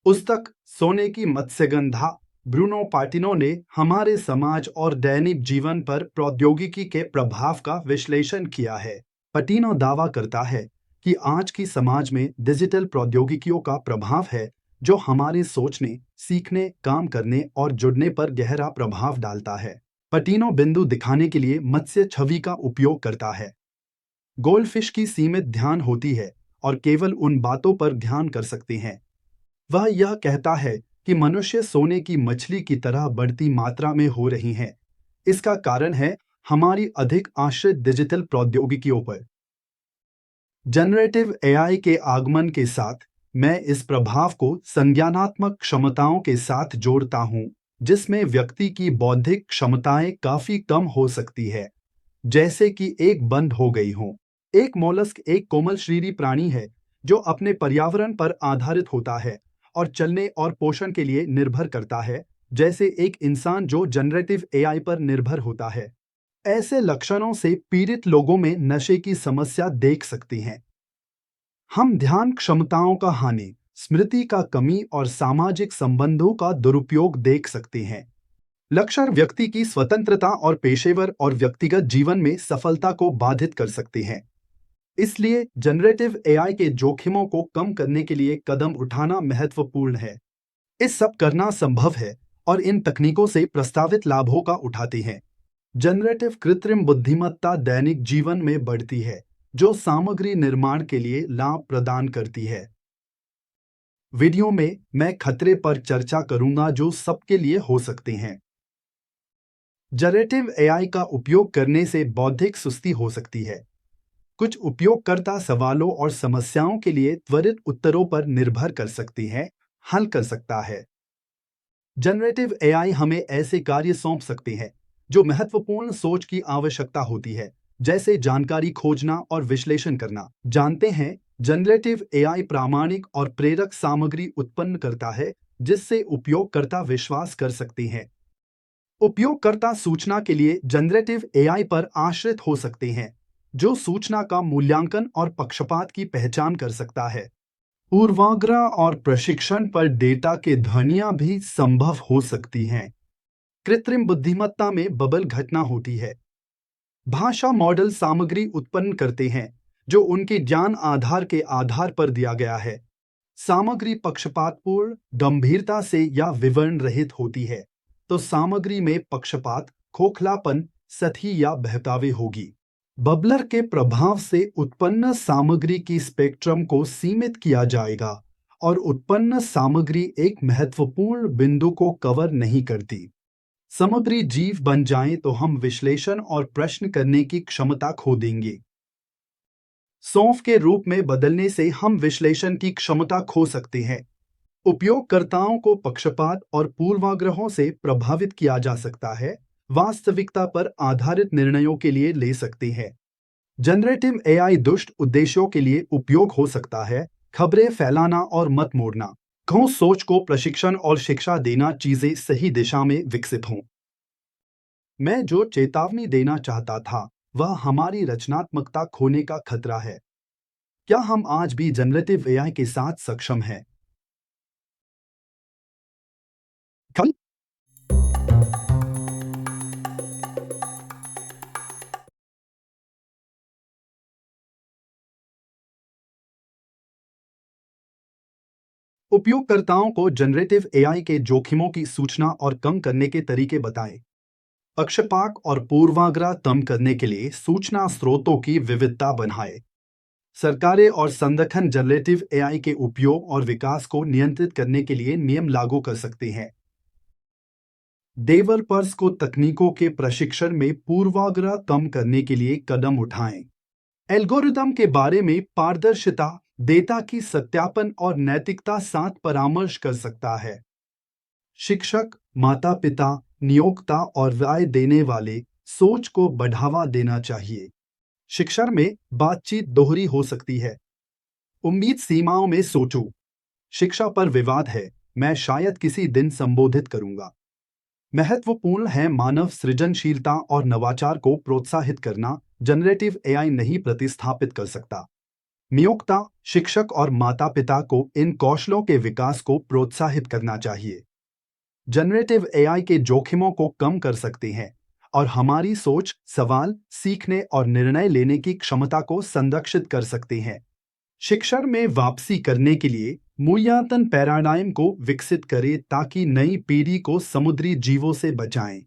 पुस्तक सोने की मत्स्यगंधा ब्रूनो पार्टिनो ने हमारे समाज और दैनिक जीवन पर प्रौद्योगिकी के प्रभाव का विश्लेषण किया है। पटिनो दावा करता है कि आज की समाज में डिजिटल प्रौद्योगिकियों का प्रभाव है जो हमारे सोचने, सीखने, काम करने और जुड़ने पर गहरा प्रभाव डालता है। पटिनो बिंदु दिखाने के लिए मत्स्य छवि का उपयोग करता है। गोल्डफिश की सीमित ध्यान होती है और केवल उन बातों पर ध्यान कर सकते हैं। वह यह कहता है कि मनुष्य सोने की मछली की तरह बढ़ती मात्रा में हो रही हैं। इसका कारण है हमारी अधिक आश्रित डिजिटल प्रौद्योगिकियों पर। जनरेटिव एआई के आगमन के साथ मैं इस प्रभाव को संज्ञानात्मक क्षमताओं के साथ जोड़ता हूं, जिसमें व्यक्ति की बौद्धिक क्षमताएं काफी कम हो सकती है, जैसे कि एक बंद हो गई हो। एक मोलस्क एक कोमल शरीरी प्राणी है जो अपने पर्यावरण पर आधारित होता है और चलने और पोषण के लिए निर्भर करता है, जैसे एक इंसान जो जनरेटिव एआई पर निर्भर होता है। ऐसे लक्षणों से पीड़ित लोगों में नशे की समस्या देख सकते हैं। हम ध्यान क्षमताओं का हानि, स्मृति का कमी और सामाजिक संबंधों का दुरुपयोग देख सकते हैं। लक्षण व्यक्ति की स्वतंत्रता और पेशेवर और व्यक्तिगत जीवन में सफलता को बाधित कर सकते हैं। इसलिए जनरेटिव एआई के जोखिमों को कम करने के लिए कदम उठाना महत्वपूर्ण है। इस सब करना संभव है और इन तकनीकों से प्रस्तावित लाभों का उठाते हैं। जनरेटिव कृत्रिम बुद्धिमत्ता दैनिक जीवन में बढ़ती है, जो सामग्री निर्माण के लिए लाभ प्रदान करती है। वीडियो में मैं खतरे पर चर्चा करूंगा जो सबके लिए हो सकते हैं। जनरेटिव एआई का उपयोग करने से बौद्धिक सुस्ती हो सकती है। कुछ उपयोगकर्ता सवालों और समस्याओं के लिए त्वरित उत्तरों पर निर्भर कर सकती है, हल कर सकता है। जनरेटिव एआई हमें ऐसे कार्य सौंप सकते हैं जो महत्वपूर्ण सोच की आवश्यकता होती है, जैसे जानकारी खोजना और विश्लेषण करना। जानते हैं, जनरेटिव एआई प्रामाणिक और प्रेरक सामग्री उत्पन्न करता है जिससे उपयोगकर्ता विश्वास कर सकते हैं। उपयोगकर्ता सूचना के लिए जनरेटिव एआई पर आश्रित हो सकते हैं, जो सूचना का मूल्यांकन और पक्षपात की पहचान कर सकता है। पूर्वाग्रह और प्रशिक्षण पर डेटा के ध्वनियां भी संभव हो सकती हैं। कृत्रिम बुद्धिमत्ता में बबल घटना होती है। भाषा मॉडल सामग्री उत्पन्न करते हैं जो उनके ज्ञान आधार के आधार पर दिया गया है। सामग्री पक्षपातपूर्ण, गंभीरता से या विवरण रहित होती है, तो सामग्री में पक्षपात, खोखलापन, सतही या बहकावे होगी। बबलर के प्रभाव से उत्पन्न सामग्री की स्पेक्ट्रम को सीमित किया जाएगा और उत्पन्न सामग्री एक महत्वपूर्ण बिंदु को कवर नहीं करती। सामग्री जीव बन जाए तो हम विश्लेषण और प्रश्न करने की क्षमता खो देंगे। सौंफ के रूप में बदलने से हम विश्लेषण की क्षमता खो सकते हैं। उपयोगकर्ताओं को पक्षपात और पूर्वाग्रहों से प्रभावित किया जा सकता है, वास्तविकता पर आधारित निर्णयों के लिए ले सकते हैं। जनरेटिव एआई दुष्ट उद्देश्यों के लिए उपयोग हो सकता है, खबरें फैलाना और मत मोड़ना। ठोस सोच को प्रशिक्षण और शिक्षा देना, चीजें सही दिशा में विकसित हों। मैं जो चेतावनी देना चाहता था वह हमारी रचनात्मकता खोने का खतरा है। क्या हम आज भी जनरेटिव एआई के साथ सक्षम हैं? कल उपयोगकर्ताओं को जनरेटिव एआई के जोखिमों की सूचना और कम करने के तरीके बताएं। पक्षपात और पूर्वाग्रह कम करने के लिए सूचना स्रोतों की विविधता बढ़ाएं। सरकारें और संगठन जनरेटिव एआई के उपयोग और विकास को नियंत्रित करने के लिए नियम लागू कर सकते हैं। डेवलपर्स को तकनीकों के प्रशिक्षण में पूर्वाग्रह कम करने के लिए कदम उठाएं। एल्गोरिदम के बारे में पारदर्शिता, डेटा की सत्यापन और नैतिकता साथ परामर्श कर सकता है। शिक्षक, माता-पिता, नियोक्ता और राय देने वाले सोच को बढ़ावा देना चाहिए। शिक्षा में बातचीत दोहरी हो सकती है। उम्मीद सीमाओं में सोचो। शिक्षा पर विवाद है, मैं शायद किसी दिन संबोधित करूंगा। महत्वपूर्ण है मानव सृजनशीलता और नवाचार को प्रोत्साहित करना, जनरेटिव एआई नहीं प्रतिस्थापित कर सकता। नियोक्ता, शिक्षक और माता पिता को इन कौशलों के विकास को प्रोत्साहित करना चाहिए। जनरेटिव एआई के जोखिमों को कम कर सकते हैं और हमारी सोच, सवाल, सीखने और निर्णय लेने की क्षमता को संरक्षित कर सकते हैं। शिक्षा में वापसी करने के लिए मूल्यांकन पैराडाइम को विकसित करें ताकि नई पीढ़ी को समुद्री जीवों से बचाएं।